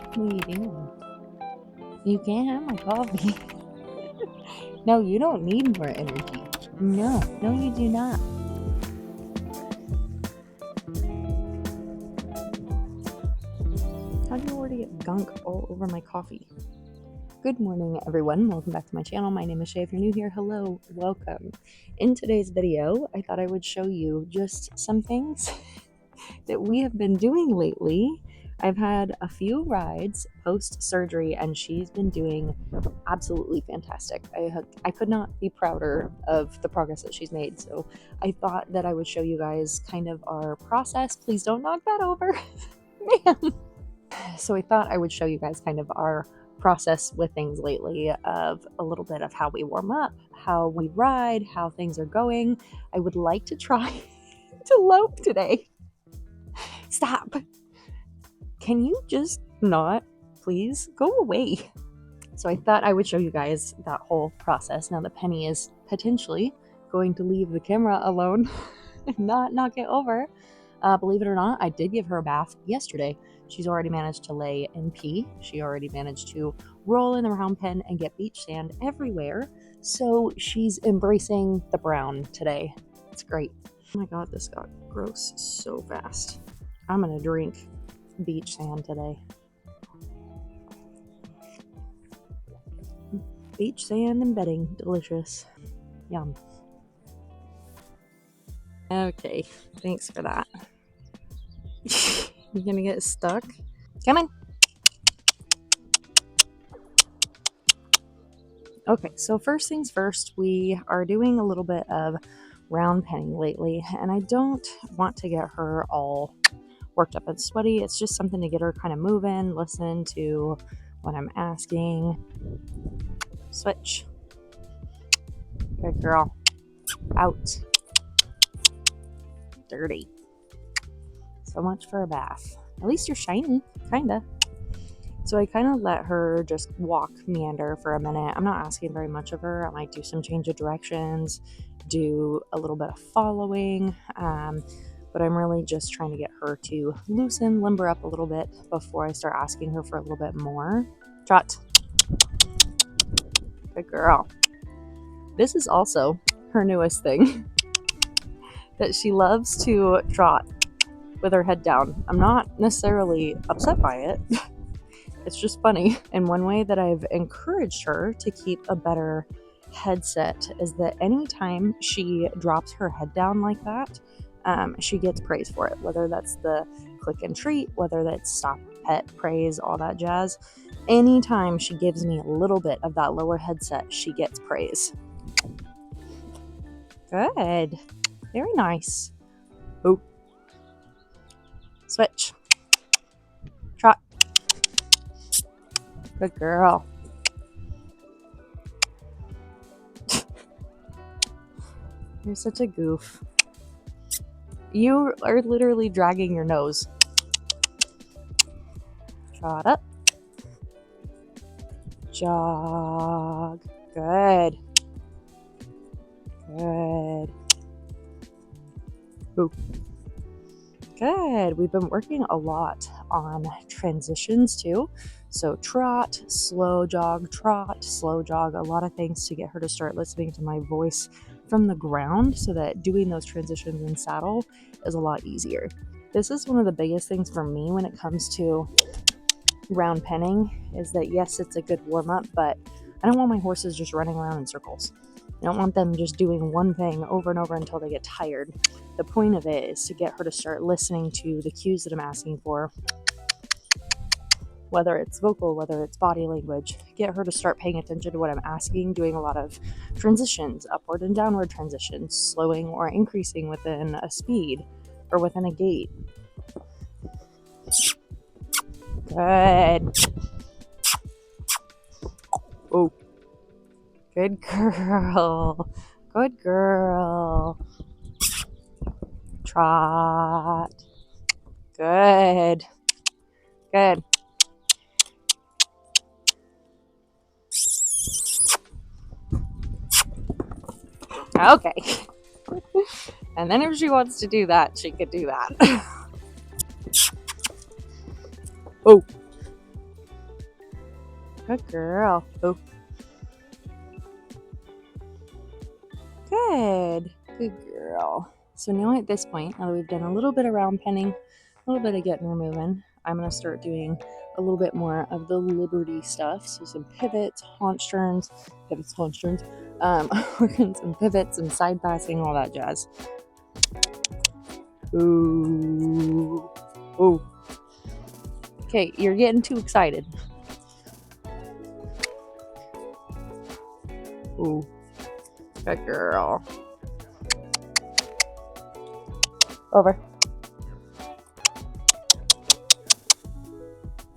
What are you doing? You can't have my coffee. No, you don't need more energy. No, you do not. How do you already get gunk all over my coffee? Good morning, everyone. Welcome back to my channel. My name is Shay. If you're new here, hello, welcome. In today's video, I thought I would show you just some things that we have been doing lately. I've had a few rides post-surgery, and she's been doing absolutely fantastic. I could not be prouder of the progress that she's made, so I thought that I would show you guys kind of our process. Please don't knock that over. Man. So I thought I would show you guys kind of our process with things lately, of a little bit of how we warm up, how we ride, how things are going. I would like to try to lope today. Stop. Can you just not, please? Go away. So I thought I would show you guys that whole process. Now the penny is potentially going to leave the camera alone and not knock it over. Believe it or not, I did give her a bath yesterday. She's already managed to lay and pee. She already managed to roll in the round pen and get beach sand everywhere. So she's embracing the brown today. It's great. Oh my god, this got gross so fast. I'm gonna drink beach sand today. Beach sand and bedding, delicious. Yum. Okay, thanks for that. You're gonna get stuck? Come on. Okay, so first things first, we are doing a little bit of round penning lately, and I don't want to get her all worked up and sweaty. It's just something to get her kind of moving, listen to what I'm asking. Switch. Good girl. Out. Dirty. So much for a bath. At least you're shiny, kinda. So I kind of let her just walk, meander for a minute. I'm not asking very much of her. I might do some change of directions, do a little bit of following, but I'm really just trying to get her to loosen, limber up a little bit before I start asking her for a little bit more. Trot. Good girl. This is also her newest thing, that she loves to trot with her head down. I'm not necessarily upset by it. It's just funny. And one way that I've encouraged her to keep a better headset is that anytime she drops her head down like that, she gets praise for it, whether that's the click and treat, whether that's stop, pet, praise, all that jazz. Anytime she gives me a little bit of that lower headset, she gets praise. Good. Very nice. Oh. Switch. Trot. Good girl. You're such a goof. You are literally dragging your nose. Trot up. Jog. Good. Good. Ooh. Good. We've been working a lot on transitions too. So trot, slow jog, a lot of things to get her to start listening to my voice from the ground, so that doing those transitions in saddle is a lot easier. This is one of the biggest things for me when it comes to round penning, is that yes, it's a good warm-up, but I don't want my horses just running around in circles. I don't want them just doing one thing over and over until they get tired. The point of it is to get her to start listening to the cues that I'm asking for, whether it's vocal, whether it's body language. Get her to start paying attention to what I'm asking, doing a lot of transitions, upward and downward transitions, slowing or increasing within a speed or within a gait. Good. Oh. Good girl. Good girl. Trot. Good. Good. Okay. And then if she wants to do that, she could do that. Oh. Good girl. Oh. Good. Good girl. So now at this point, now that we've done a little bit of round penning, a little bit of getting her moving, I'm going to start doing a little bit more of the liberty stuff. So some pivots, haunch turns, working some pivots and side passing, all that jazz. Ooh. Ooh. Okay, you're getting too excited. Ooh. Good girl. Over.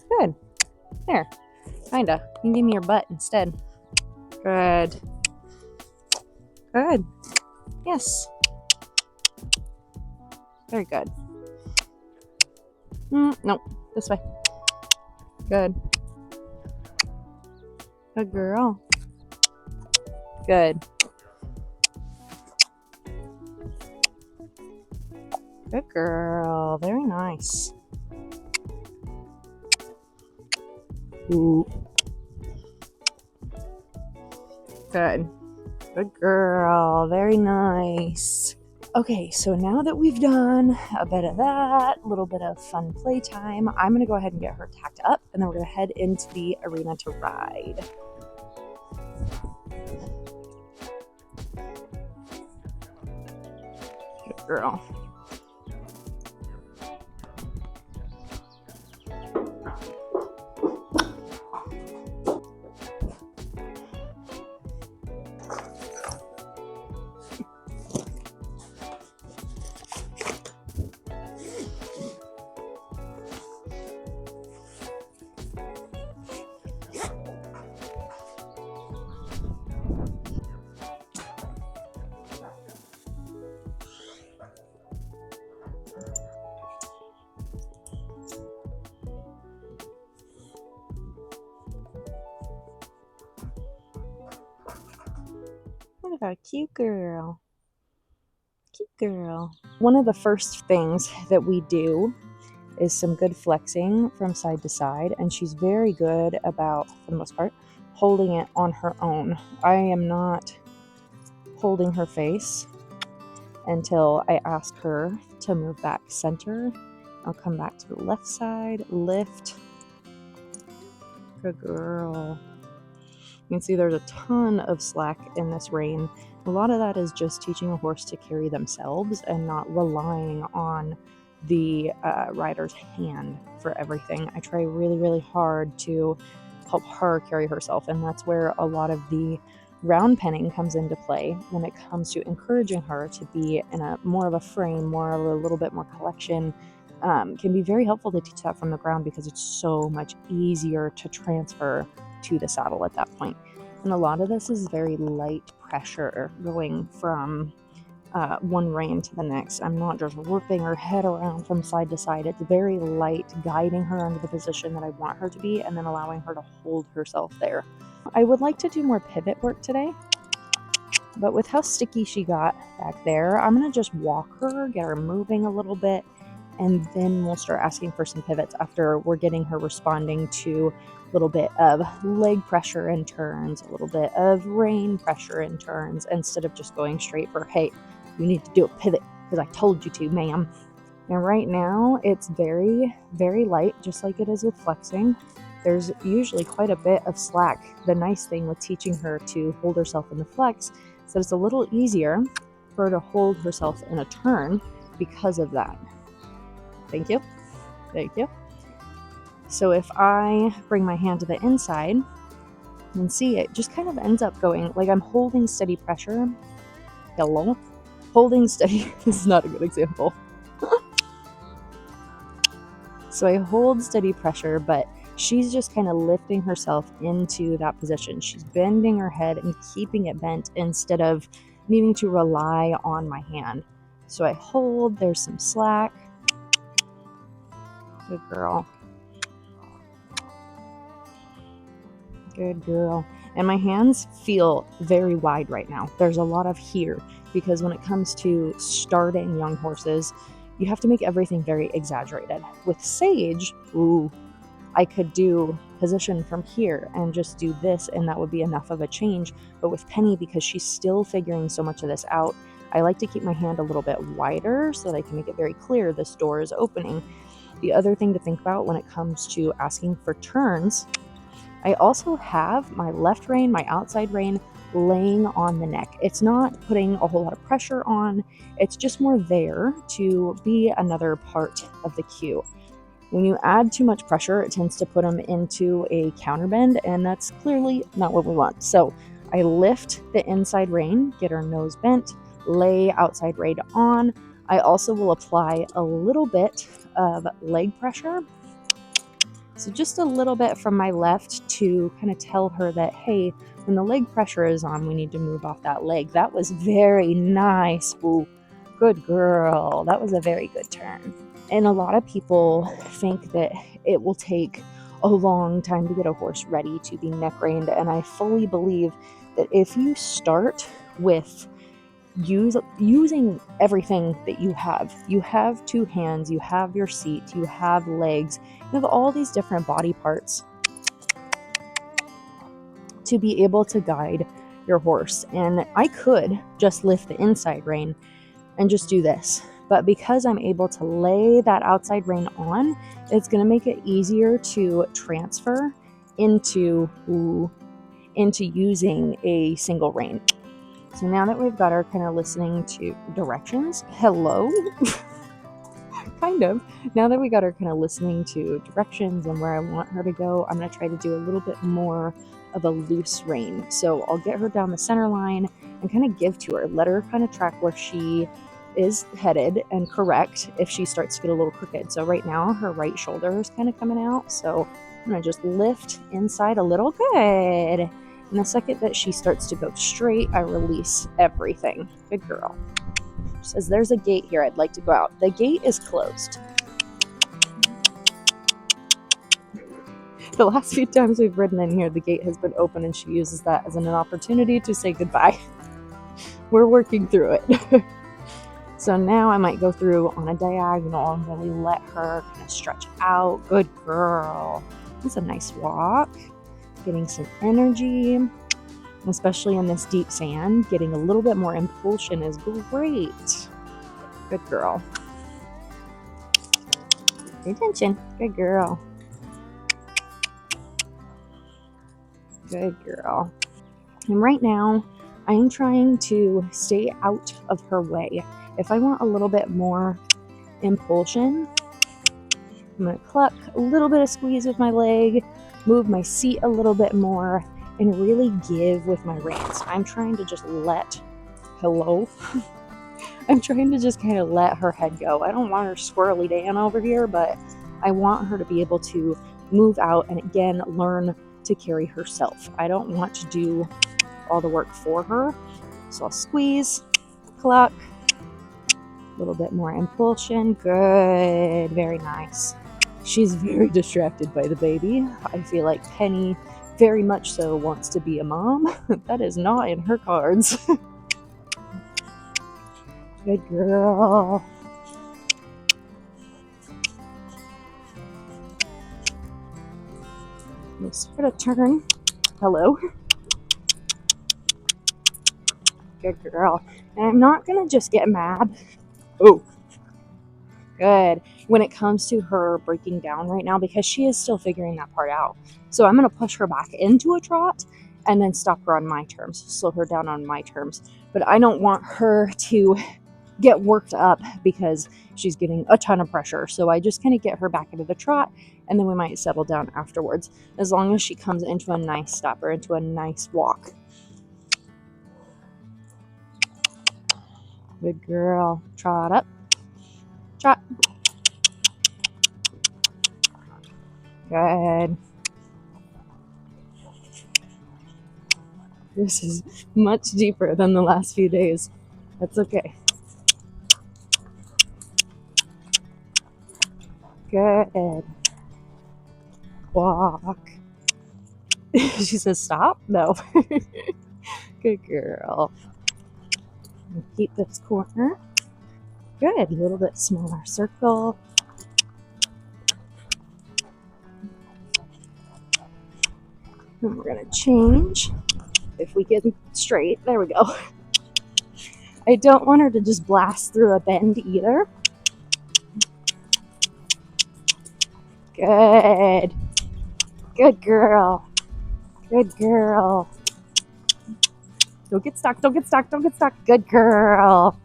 Good. There. Kinda. You can give me your butt instead. Good. Good. Yes. Very good. Nope. This way. Good. Good girl. Good. Good girl. Very nice. Ooh. Good. Good girl. Very nice. Okay, so now that we've done a bit of that, a little bit of fun playtime, I'm going to go ahead and get her tacked up, and then we're going to head into the arena to ride. Good girl. What about a cute girl? Cute girl. One of the first things that we do is some good flexing from side to side, and she's very good about, for the most part, holding it on her own. I am not holding her face until I ask her to move back center. I'll come back to the left side, lift. Good girl. You can see there's a ton of slack in this rein. A lot of that is just teaching a horse to carry themselves and not relying on the rider's hand for everything. I try really, really hard to help her carry herself, and that's where a lot of the round penning comes into play when it comes to encouraging her to be in a more of a frame, more of a little bit more collection. Can be very helpful to teach that from the ground because it's so much easier to transfer to the saddle at that point. And a lot of this is very light pressure going from one rein to the next. I'm not just whipping her head around from side to side. It's very light, guiding her into the position that I want her to be and then allowing her to hold herself there. I would like to do more pivot work today, but with how sticky she got back there, I'm going to just walk her, get her moving a little bit, and then we'll start asking for some pivots after we're getting her responding to a little bit of leg pressure and turns, a little bit of rein pressure and turns, instead of just going straight for, hey, you need to do a pivot because I told you to, ma'am. And right now it's very, very light, just like it is with flexing. There's usually quite a bit of slack. The nice thing with teaching her to hold herself in the flex is that it's a little easier for her to hold herself in a turn because of that. Thank you. Thank you. So if I bring my hand to the inside and see, it just kind of ends up going like I'm holding steady pressure. Hello? Holding steady is not a good example. So I hold steady pressure, but she's just kind of lifting herself into that position. She's bending her head and keeping it bent instead of needing to rely on my hand. So I hold, there's some slack. Good girl. Good girl. And my hands feel very wide right now. There's a lot of here because when it comes to starting young horses, you have to make everything very exaggerated. With Sage, ooh, I could do position from here and just do this, and that would be enough of a change. But with Penny, because she's still figuring so much of this out, I like to keep my hand a little bit wider so that I can make it very clear this door is opening. The other thing to think about when it comes to asking for turns, I also have my left rein, my outside rein, laying on the neck. It's not putting a whole lot of pressure on, it's just more there to be another part of the cue. When you add too much pressure, it tends to put them into a counterbend, and that's clearly not what we want. So I lift the inside rein, get her nose bent, lay outside rein on. I also will apply a little bit of leg pressure. So just a little bit from my left to kind of tell her that, hey, when the leg pressure is on, we need to move off that leg. That was very nice. Ooh, good girl. That was a very good turn. And a lot of people think that it will take a long time to get a horse ready to be neck reined. And I fully believe that if you start with using everything that you have two hands, you have your seat, you have legs, you have all these different body parts to be able to guide your horse. And I could just lift the inside rein and just do this, but because I'm able to lay that outside rein on, it's going to make it easier to transfer into using a single rein. So now that we've got her kind of listening to directions, hello, kind of. Now that we got her kind of listening to directions and where I want her to go, I'm going to try to do a little bit more of a loose rein. So I'll get her down the center line and kind of give to her, let her kind of track where she is headed and correct if she starts to get a little crooked. So right now her right shoulder is kind of coming out. So I'm going to just lift inside a little. Good. And the second that she starts to go straight, I release everything. Good girl. She says, there's a gate here. I'd like to go out. The gate is closed. The last few times we've ridden in here, the gate has been open and she uses that as an opportunity to say goodbye. We're working through it. So now I might go through on a diagonal and really let her kind of stretch out. Good girl. That's a nice walk. Getting some energy, especially in this deep sand. Getting a little bit more impulsion is great. Good girl. Pay attention. Good girl. Good girl. And right now, I'm trying to stay out of her way. If I want a little bit more impulsion, I'm going to cluck, a little bit of squeeze with my leg, move my seat a little bit more, and really give with my reins. I'm trying to just I'm trying to just kind of let her head go. I don't want her squirrely Dan over here, but I want her to be able to move out and again, learn to carry herself. I don't want to do all the work for her. So I'll squeeze, cluck, a little bit more impulsion. Good, very nice. She's very distracted by the baby. I feel like Penny very much so wants to be a mom. That is not in her cards. Good girl. Let's give it a turn. Hello. Good girl. And I'm not going to just get mad. Oh. Good. When it comes to her breaking down right now, because she is still figuring that part out. So I'm going to push her back into a trot and then stop her on my terms, slow her down on my terms. But I don't want her to get worked up because she's getting a ton of pressure. So I just kind of get her back into the trot and then we might settle down afterwards, as long as she comes into a nice stop or into a nice walk. Good girl. Trot up. Trot. Good. This is much deeper than the last few days. That's okay. Good. Walk. She says stop? No. Good girl. Keep this corner. Good. A little bit smaller circle. And we're gonna change. If we get straight, there we go. I don't want her to just blast through a bend either. Good. Good girl. Good girl. Don't get stuck, don't get stuck, don't get stuck. Good girl.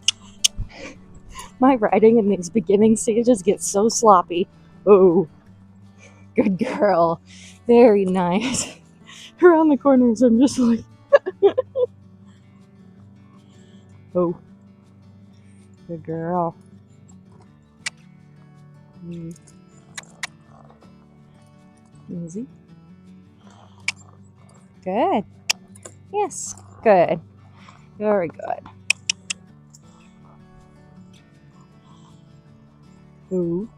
My riding in these beginning stages gets so sloppy. Oh, good girl. Very nice. Around the corners, I'm just like, oh, good girl. Easy. Good. Yes, good. Very good. Ooh.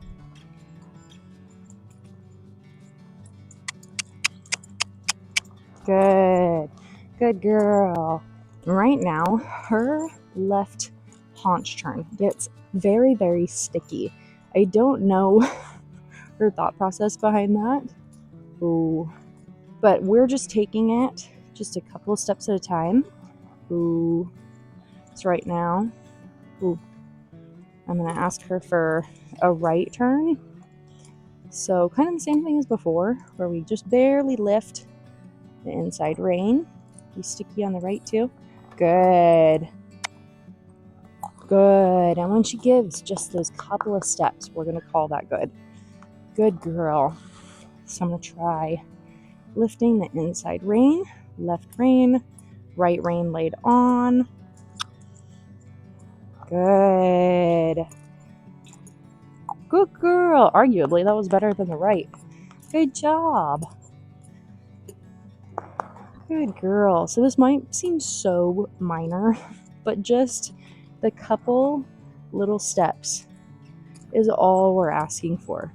Good. Good girl. Right now, her left haunch turn gets very, very sticky. I don't know her thought process behind that. Ooh. But we're just taking it just a couple of steps at a time. Ooh. So right now, ooh, I'm going to ask her for a right turn. So kind of the same thing as before, where we just barely lift the inside rein. Be sticky on the right too. Good. Good. And when she gives just those couple of steps, we're going to call that good. Good girl. So I'm going to try lifting the inside rein, left rein, right rein laid on. Good. Good girl. Arguably, that was better than the right. Good job. Good girl. So this might seem so minor, but just the couple little steps is all we're asking for.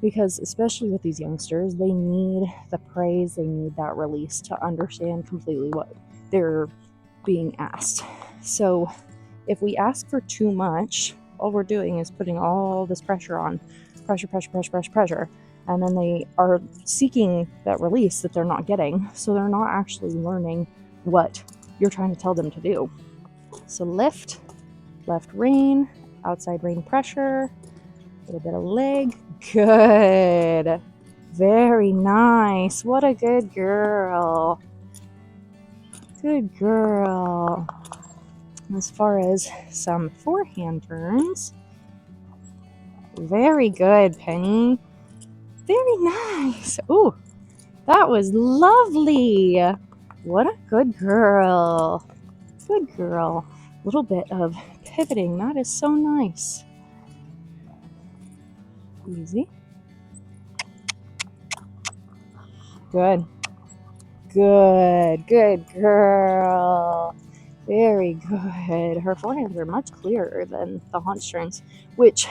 Because especially with these youngsters, they need the praise, they need that release to understand completely what they're being asked. So if we ask for too much, all we're doing is putting all this pressure on. Pressure. And then they are seeking that release that they're not getting. So they're not actually learning what you're trying to tell them to do. So lift, left rein, outside rein pressure, a little bit of leg. Good. Very nice. What a good girl. Good girl. As far as some forehand turns, very good, Penny. Very nice. Ooh, that was lovely. What a good girl. Good girl. A little bit of pivoting. That is so nice. Easy. Good. Good. Good girl. Very good. Her forehands are much clearer than the haunch turns, which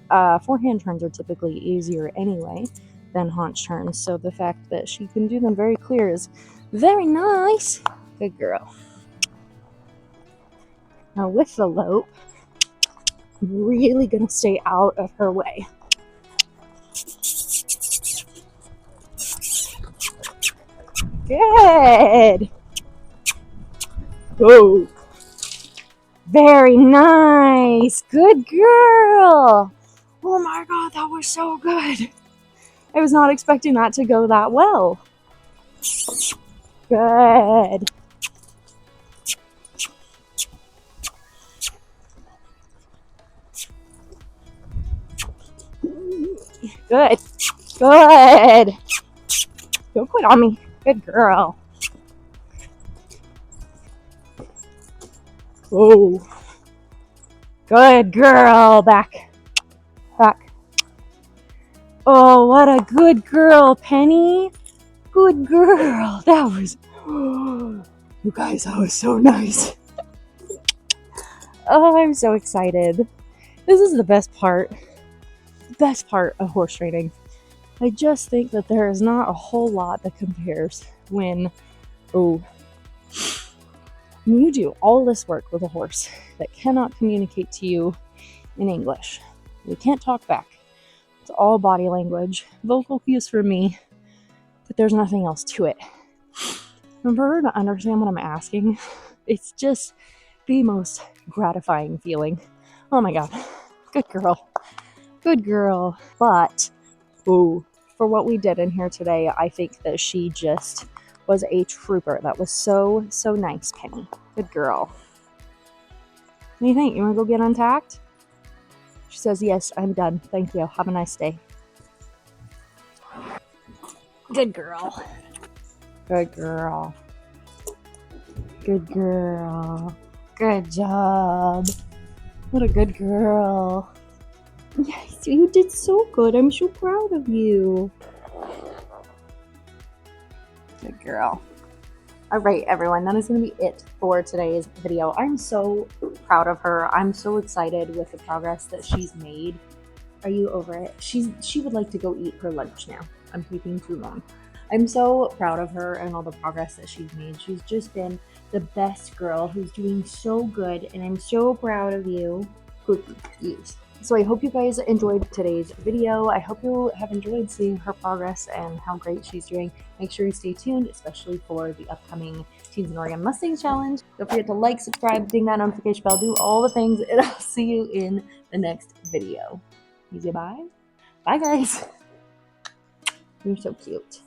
forehand turns are typically easier anyway than haunch turns. So the fact that she can do them very clear is very nice. Good girl. Now with the lope, I'm really going to stay out of her way. Good. Oh. Very nice. Good girl. Oh my God, that was so good. I was not expecting that to go that well. Good. Good. Good. Don't quit on me. Good girl. Oh. Good girl. Back. Back. Oh, what a good girl, Penny. Good girl. That was... you guys, that was so nice. Oh, I'm so excited. This is the best part. The best part of horse training. I just think that there is not a whole lot that compares when you do all this work with a horse that cannot communicate to you in English. We can't talk back. It's all body language, vocal cues for me, but there's nothing else to it. And for her to understand what I'm asking, it's just the most gratifying feeling. Oh my god. Good girl. Good girl. But, ooh, for what we did in here today, I think that she just was a trooper. That was so, so nice, Penny. Good girl. What do you think? You want to go get untacked? She says, yes, I'm done. Thank you. Have a nice day. Good girl. Good girl. Good girl. Good job. What a good girl. Yes, you did so good. I'm so proud of you. Good girl. All right, everyone, that is going to be it for today's video. I'm so proud of her. I'm so excited with the progress that she's made. Are you over it? She would like to go eat her lunch now. I'm taking too long. I'm so proud of her and all the progress that she's made. She's just been the best girl who's doing so good, and I'm so proud of you. Cookie, yes. So I hope you guys enjoyed today's video. I hope you have enjoyed seeing her progress and how great she's doing. Make sure you stay tuned, especially for the upcoming Teens in Oregon Mustang Challenge. Don't forget to like, subscribe, ding that notification bell, do all the things, and I'll see you in the next video. Easy bye. Bye, guys. You're so cute.